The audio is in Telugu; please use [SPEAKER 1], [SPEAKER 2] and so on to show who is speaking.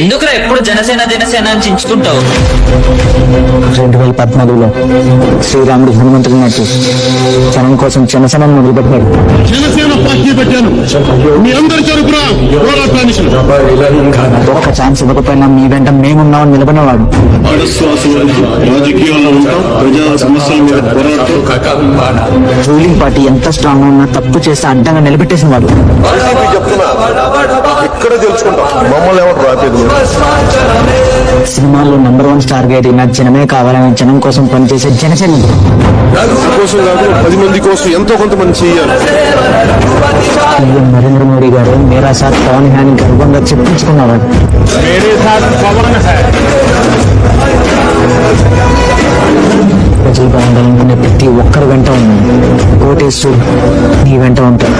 [SPEAKER 1] ఎందుకురా ఎప్పుడు జనసేన జనసేన అని చించుతుంటావు?
[SPEAKER 2] 2014లో శ్రీరాముడు హనుమంతుడినట్టు జనం కోసం జనసేన మొదలుపెట్టాడు.
[SPEAKER 3] జనసేన పార్టీ పెట్టాను. మీ అందరి తరపున పోరాటానికి
[SPEAKER 2] ఒక్క ఛాన్స్ ఇవ్వకపోయినా మీ వెంట మేమున్నామని నిలబడినవాడు.
[SPEAKER 3] రాజకీయాల్లో ఉంటాం, ప్రజా సమస్యల మీద పోరాటం.
[SPEAKER 2] రూలింగ్ పార్టీ ఎంత స్ట్రాంగ్ ఉన్నా తప్పు చేస్తే అడ్డంగా నిలబెట్టేసిన వాడు.
[SPEAKER 4] ఎక్కడ తెలుసుకుంటాం మమ్మల్ని ఎవరు రాపేది.
[SPEAKER 2] సినిమాల్లో నంబర్ 1 స్టార్ గా ఎదిగిన జనమే కావాలని జనం కోసం పనిచేసే జనసేన
[SPEAKER 4] కోసం కాదు 10 మంది కోసం ఎంతో కొంతమంది చేయాలి.
[SPEAKER 2] నరేంద్ర మోడీ గారు మేరా సాత్ పవన్ హాని గర్వంగా చెప్పించుకున్నవాడు. ప్రజలు బాగుండాలనుకునే ప్రతి ఒక్కరి వెంట ఉన్నాను. ఓటేస్తూ నీ వెంట ఉంటాను.